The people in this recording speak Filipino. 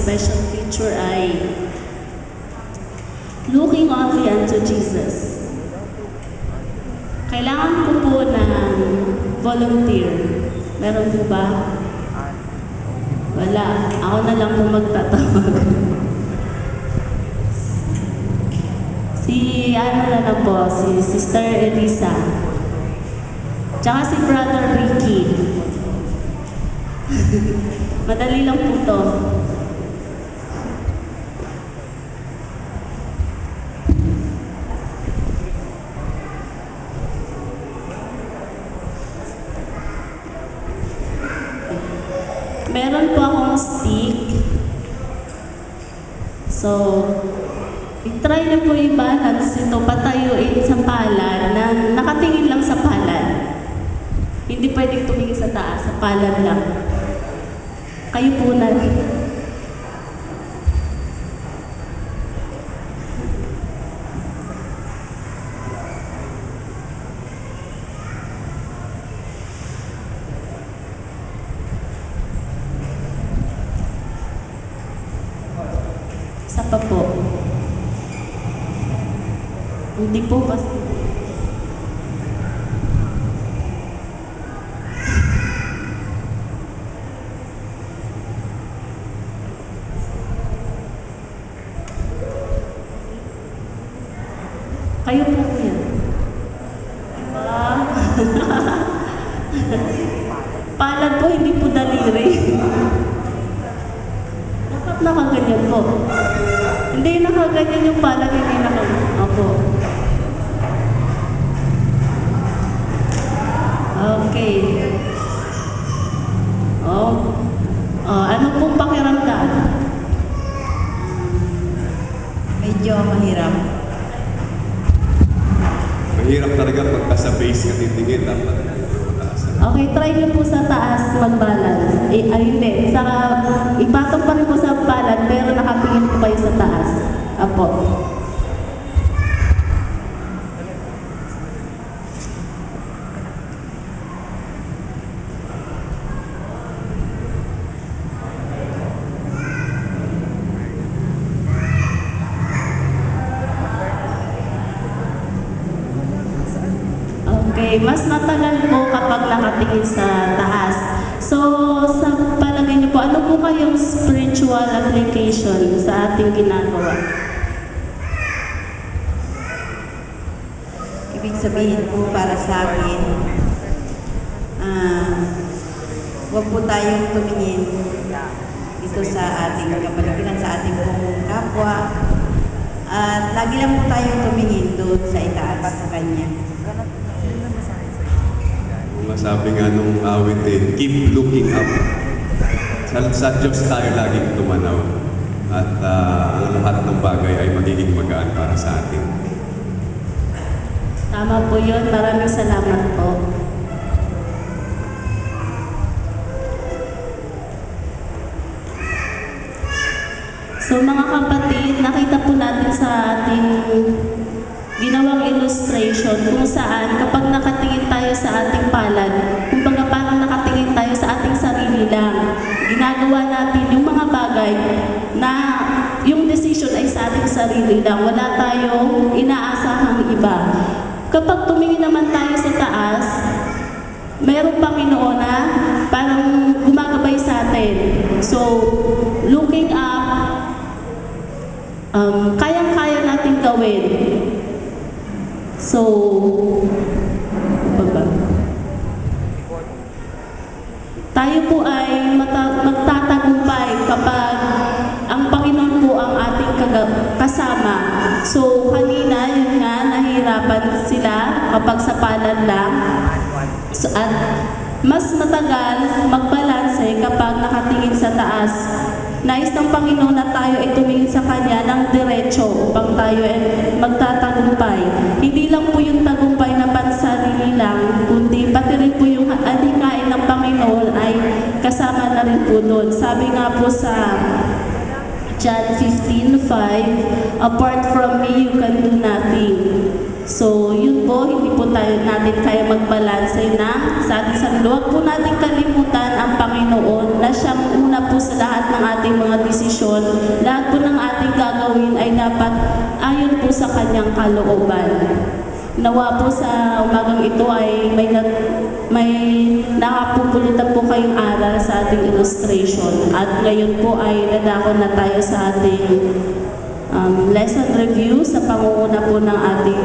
special feature ay looking only unto Jesus. Kailangan ko po ng volunteer. Meron po ba? Wala. Ako na lang po magtatawag. Ano na lang po, si Sister Elisa. Tsaka si Brother Ricky. Madali lang po to. Meron po akong stick. So, i-try na po i-balance ito, patayuin sa palad na nakatingin lang sa palad. Hindi pwedeng tumingin sa taas, sa palad lang. Kayo po na rin. Isa pa po. Hindi po kasi. Kayo po yan. Diba? Palad po, hindi po daliri. Dapat nakaganyan po. Hindi nakaganyan yung palad, hindi nakaganyan. Opo. Okay. Ano pong pakiramdam? Medyo mahirap. Mahirap talaga pagka sa base ka titingin, dapat mataas. Okay, try niyo po sa taas mag-balance. Hindi. Ipatong pa rin po sa palad, pero nakatingin po kayo sa taas. Apo. Okay, mas matagal po kapag nakatingin sa taas. So, sa palagay niyo po, ano po kayong spiritual application sa ating ginagawa? Ibig sabihin po para sa akin, huwag po tayong tumingin dito sa ating kapaligiran, sa ating pong kapwa. At lagi lang po tayong tumingin doon sa itaas sa Kanya. Sabi nga nung awit keep looking up. Sa Diyos tayo laging tumanaw. At ang lahat ng bagay ay magiging magaan para sa atin. Tama po yun. Maraming salamat po. So mga kapatid, nakita po natin sa ating ginawang illustration kung saan kapag nakatingin tayo sa ating palad, kumbaga parang nakatingin tayo sa ating sarili lang. Ginagawa natin yung mga bagay na yung decision ay sa ating sarili lang. Wala tayong inaasahang iba. Kapag tumingin naman tayo sa taas, mayroong Panginoon na parang gumagabay sa atin. So, looking up, kayang-kaya natin gawin. So, tayo po ay magtatagumpay kapag ang Panginoon po ang ating kasama. So, kanina, yun nga, nahihirapan sila kapag sa palad lang. So, at mas matagal magbalanse kapag nakatingin sa taas. Nais ng Panginoon na tayo ay tumingin sa Kanya ng diretso upang tayo ay magtatagumpay. Hindi lang po yung tagumpay na pansarili lang, kundi pati rin po yung adhikain ng Panginoon ay kasama na rin po doon. Sabi nga po sa John 15:5, apart from me, you can do nothing. So, yun po, hindi po natin kaya magbalanse na sa ating sarili. Huwag po natin kalimutan ang Panginoon na siyang una po sa lahat ng ating mga desisyon. Lahat po ng ating gagawin ay dapat ayon po sa kanyang kalooban. Nawa po sa umagang ito ay may nakapupulutan po kayong aral sa ating illustration. At ngayon po ay nadako na tayo sa ating lesson review sa pangunguna po ng ating